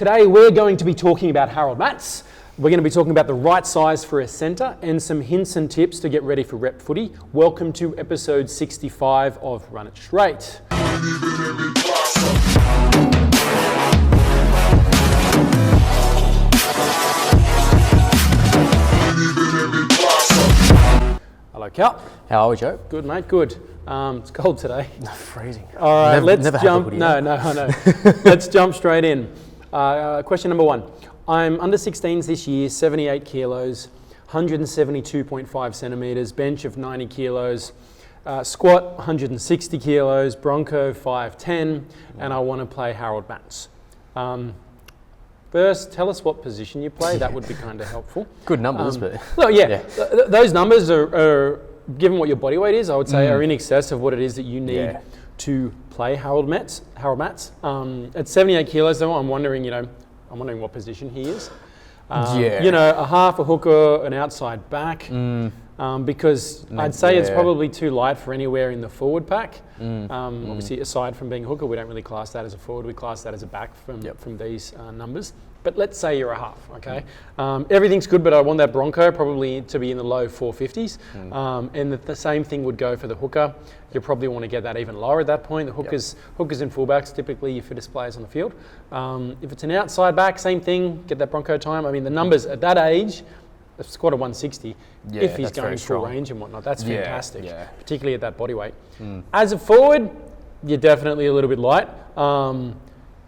Today we're going to be talking about Harold mats. We're going to be talking about the right size for a centre and some hints and tips to get ready for rep footy. Welcome to episode 65 of Run It Straight. Hello, Cal. How are we, Joe? Good, mate. Good. It's cold today. Freezing. All right, let's jump. No, I know. Let's jump straight in. Question number one. I'm under 16s this year, 78 kilos, 172.5 centimeters, bench of 90 kilos, squat 160 kilos, Bronco 5'10", and I want to play Harold mats. First, tell us what position you play. That would be kind of helpful. Good numbers, but... Well, yeah. Those numbers are, given what your body weight is, I would say are in excess of what it is that you need to play Harold mats. At 78 kilos, though, I'm wondering what position he is. A half, a hooker, an outside back. Because I'd say it's probably too light for anywhere in the forward pack. Obviously, aside from being a hooker, we don't really class that as a forward. We class that as a back from these numbers. But let's say you're a half, okay? Everything's good, but I want that Bronco probably to be in the low 450s. And the same thing would go for the hooker. You probably want to get that even lower at that point. The hookers and fullbacks, typically your fittest players on the field. If it's an outside back, same thing, get that Bronco time. I mean, the numbers at that age, a squat of 160, if he's going full range and whatnot, that's fantastic, particularly at that body weight. As a forward, you're definitely a little bit light.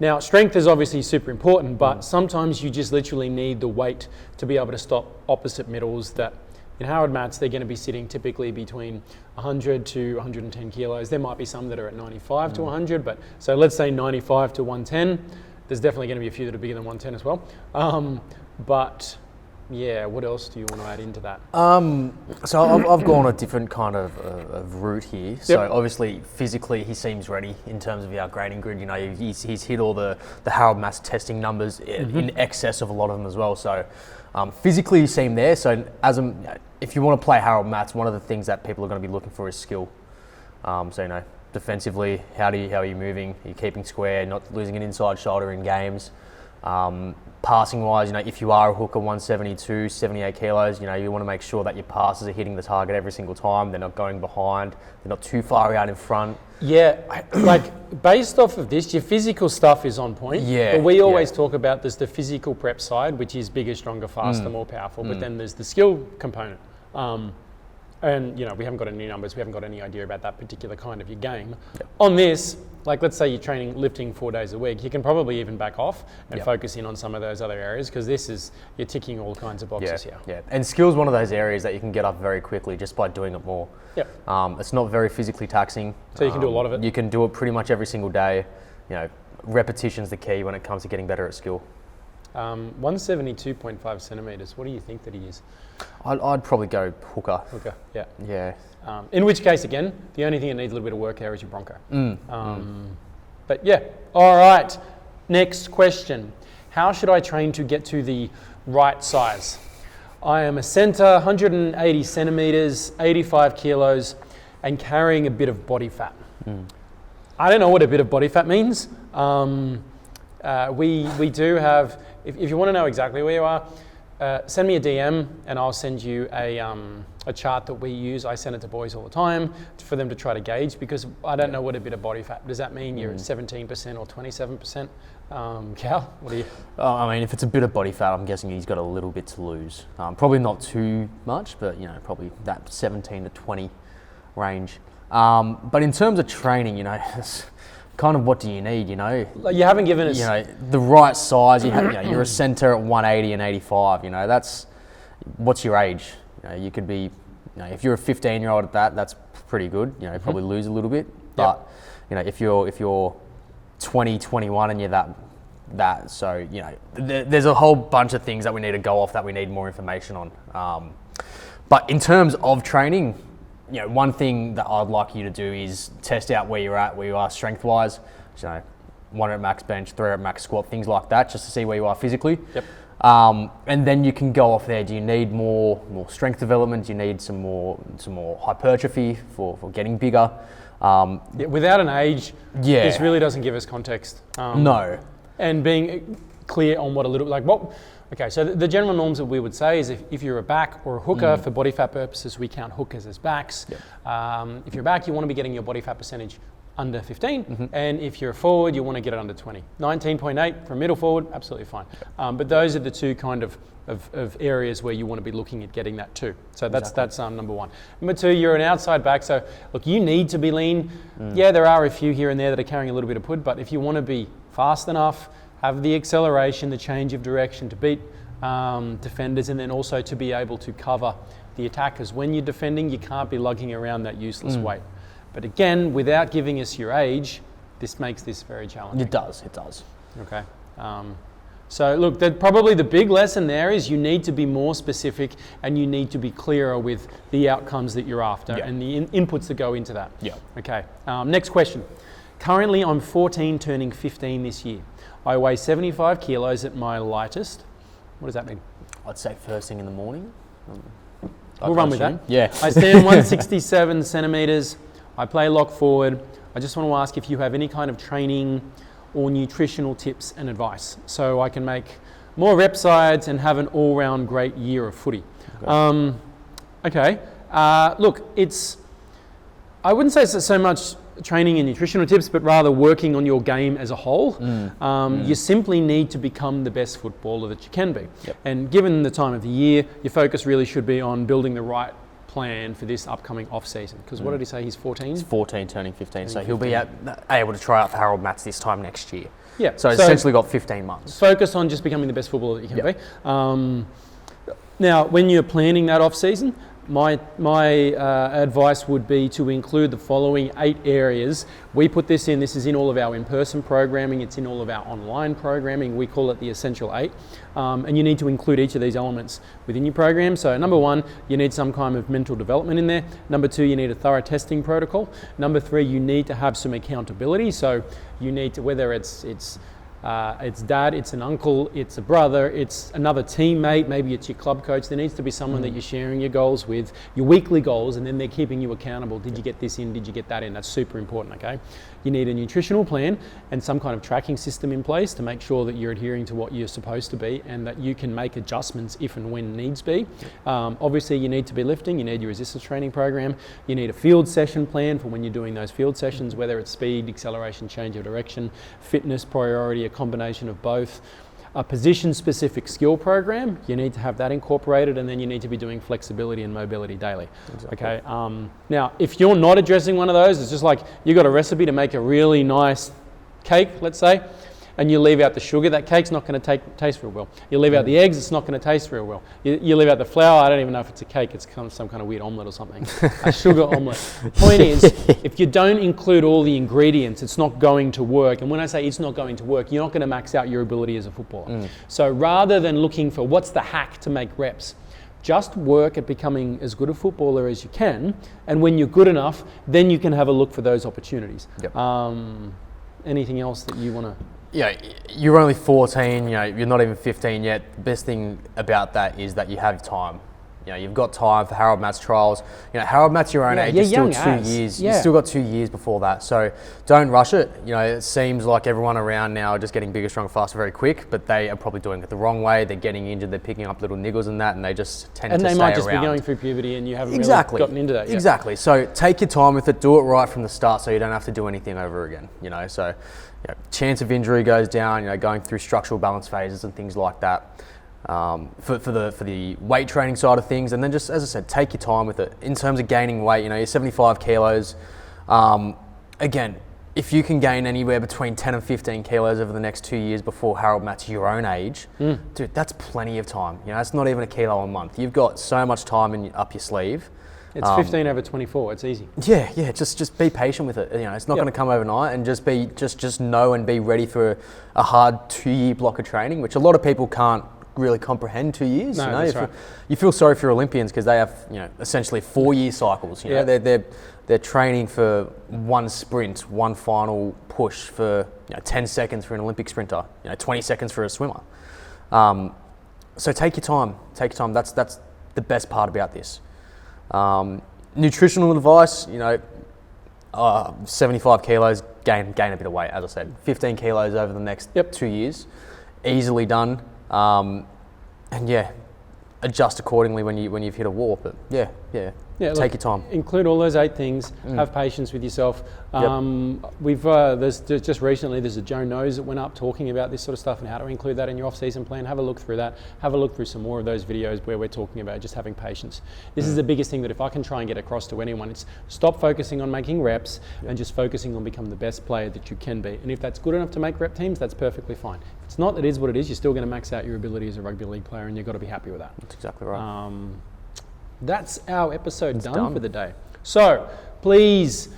Now, strength is obviously super important, but sometimes you just literally need the weight to be able to stop opposite middles that in Harold mats, they're going to be sitting typically between 100 to 110 kilos. There might be some that are at 95 to 100, but so let's say 95 to 110. There's definitely going to be a few that are bigger than 110 as well. Yeah, what else do you want to add into that? So I've gone a different kind of route here. So obviously, physically, he seems ready in terms of our grading grid. You know, he's hit all the Harold mats testing numbers in excess of a lot of them as well. So physically, you seem there. So if you want to play Harold mats, one of the things that people are going to be looking for is skill. Defensively, how are you moving? Are you keeping square? Not losing an inside shoulder in games? Passing wise, if you are a hooker 172, 78 kilos, you want to make sure that your passes are hitting the target every single time. They're not going behind. They're not too far out in front. Yeah, based off of this, your physical stuff is on point. Yeah. But we always talk about there's the physical prep side, which is bigger, stronger, faster, more powerful. But then there's the skill component. And we haven't got any numbers. We haven't got any idea about that particular kind of your game. On this, let's say you're lifting 4 days a week, you can probably even back off and focus in on some of those other areas because you're ticking all kinds of boxes here. Yeah, and skill's one of those areas that you can get up very quickly just by doing it more. It's not very physically taxing. So you can do a lot of it. You can do it pretty much every single day. Repetition's the key when it comes to getting better at skill. 172.5 centimeters. What do you think that he is? I'd probably go hooker. Hooker, yeah. Yeah. In which case, again, the only thing that needs a little bit of work there is your Bronco. But yeah, all right. Next question. How should I train to get to the right size? I am a centre, 180 centimetres, 85 kilos, and carrying a bit of body fat. I don't know what a bit of body fat means. We do have, if you want to know exactly where you are, send me a DM and I'll send you a chart that we use. I send it to boys all the time for them to try to gauge because I don't know what a bit of body fat. Does that mean you're at 17% or 27%? Cal, what do you? If it's a bit of body fat, I'm guessing he's got a little bit to lose. Probably not too much, but probably that 17 to 20 range. But in terms of training, it's kind of what do you need, You haven't given us... the right size. You're a centre at 180 and 85, that's... What's your age? You could be... if you're a 15-year-old at that's pretty good. Probably lose a little bit. But, if you're 20, 21 and you're that so, there's a whole bunch of things that we need to go off that we need more information on. But in terms of training... one thing that I'd like you to do is test out where you are strength-wise. 1 rep max bench, 3 rep max squat, things like that, just to see where you are physically. And then you can go off there. Do you need more strength development? Do you need some more hypertrophy for getting bigger? Without an age, this really doesn't give us context. No. And being clear on what a little, like what, okay, so the general norms that we would say is if you're a back or a hooker, for body fat purposes, we count hookers as backs. If you're a back, you want to be getting your body fat percentage under 15, and if you're a forward, you want to get it under 20. 19.8 for a middle forward, absolutely fine. But those are the two kind of areas where you want to be looking at getting that too. So that's number one. Number two, you're an outside back, so look, you need to be lean. Yeah, there are a few here and there that are carrying a little bit of pud, but if you want to be fast enough, have the acceleration, the change of direction to beat defenders, and then also to be able to cover the attackers. When you're defending, you can't be lugging around that useless weight. But again, without giving us your age, this makes this very challenging. It does. Okay. So look, probably the big lesson there is you need to be more specific and you need to be clearer with the outcomes that you're after and the inputs that go into that. Okay. Next question. Currently, I'm 14, turning 15 this year. I weigh 75 kilos at my lightest. What does that mean? I'd say first thing in the morning. We'll run with that. Yeah. I stand 167 centimeters. I play lock forward. I just want to ask if you have any kind of training or nutritional tips and advice so I can make more rep sides and have an all-round great year of footy. Okay. Look, I wouldn't say it's so much training and nutritional tips, but rather working on your game as a whole. You simply need to become the best footballer that you can be. And given the time of the year, your focus really should be on building the right plan for this upcoming off-season. Because what did he say, he's 14? He's 14, turning 15, so he'll be able to try out for Harold Matts this time next year. Yeah. So essentially got 15 months. Focus on just becoming the best footballer that you can be. Now, when you're planning that off-season, my advice would be to include the following 8 areas. We put this is in all of our in-person programming, it's in all of our online programming, we call it the Essential 8. And you need to include each of these elements within your program. So number 1, you need some kind of mental development in there. Number 2, you need a thorough testing protocol. Number 3, you need to have some accountability. So you need to, whether it's dad, it's an uncle, it's a brother, it's another teammate, maybe it's your club coach. There needs to be someone that you're sharing your goals with, your weekly goals, and then they're keeping you accountable. Did you get this in? Did you get that in? That's super important, okay? You need a nutritional plan and some kind of tracking system in place to make sure that you're adhering to what you're supposed to be and that you can make adjustments if and when needs be. Obviously, you need to be lifting. You need your resistance training program. You need a field session plan for when you're doing those field sessions, whether it's speed, acceleration, change of direction, fitness, priority, a combination of both. A position-specific skill program, you need to have that incorporated, and then you need to be doing flexibility and mobility daily. Okay. Now, if you're not addressing one of those, it's just like you got a recipe to make a really nice cake, let's say, and you leave out the sugar, that cake's not going to taste real well. You leave out the eggs, it's not going to taste real well. You leave out the flour, I don't even know if it's a cake, it's kind of some kind of weird omelette or something. A sugar omelette. Point is, if you don't include all the ingredients, it's not going to work. And when I say it's not going to work, you're not going to max out your ability as a footballer. So rather than looking for what's the hack to make reps, just work at becoming as good a footballer as you can. And when you're good enough, then you can have a look for those opportunities. Anything else that you want to... Yeah, you're only 14, you're not even 15 yet. The best thing about that is that you have time. You've got time for Harold Matts trials. Harold Matts your own age, it's still 2 years. You've still got 2 years before that. So don't rush it. It seems like everyone around now are just getting bigger, stronger, faster very quick, but they are probably doing it the wrong way. They're getting injured, they're picking up little niggles and that, and they just tend to stay around. And they might just be going through puberty and you haven't really gotten into that yet. Exactly. So take your time with it, do it right from the start so you don't have to do anything over again. So chance of injury goes down, going through structural balance phases and things like that. For the weight training side of things, and then just, as I said, take your time with it. In terms of gaining weight, you're 75 kilos. Again, if you can gain anywhere between 10 and 15 kilos over the next 2 years before Harold Matts your own age, dude, that's plenty of time. That's not even a kilo a month. You've got so much time up your sleeve. It's 15 over 24. It's easy. Yeah. Just be patient with it. It's not going to come overnight, and just know and be ready for a hard 2-year block of training, which a lot of people can't really comprehend 2 years. No, that's right. You feel sorry for Olympians because they have essentially 4-year cycles. They're training for one sprint, one final push for 10 seconds for an Olympic sprinter, 20 seconds for a swimmer. So take your time. That's the best part about this. Nutritional advice, 75 kilos, gain a bit of weight, as I said. 15 kilos over the next 2 years. easily done. And yeah, adjust accordingly when you've hit a wall. But yeah, take your time. Include all those 8 things. Have patience with yourself. We've there's just recently there's a Joe Knows that went up talking about this sort of stuff and how to include that in your off-season plan. Have a look through that. Have a look through some more of those videos where we're talking about just having patience. This is the biggest thing that if I can try and get across to anyone, it's stop focusing on making reps and just focusing on becoming the best player that you can be. And if that's good enough to make rep teams, that's perfectly fine. If it's not, it is what it is. You're still going to max out your ability as a rugby league player, and you've got to be happy with that. That's exactly right. That's our episode done for the day. So please,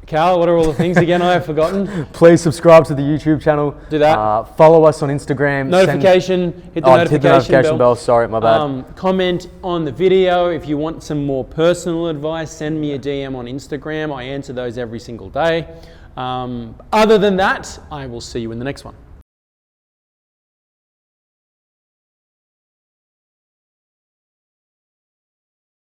Cal, what are all the things again I have forgotten? Please subscribe to the YouTube channel. Do that. Follow us on Instagram. Hit the notification bell. Sorry, my bad. Comment on the video. If you want some more personal advice, send me a DM on Instagram. I answer those every single day. Other than that, I will see you in the next one.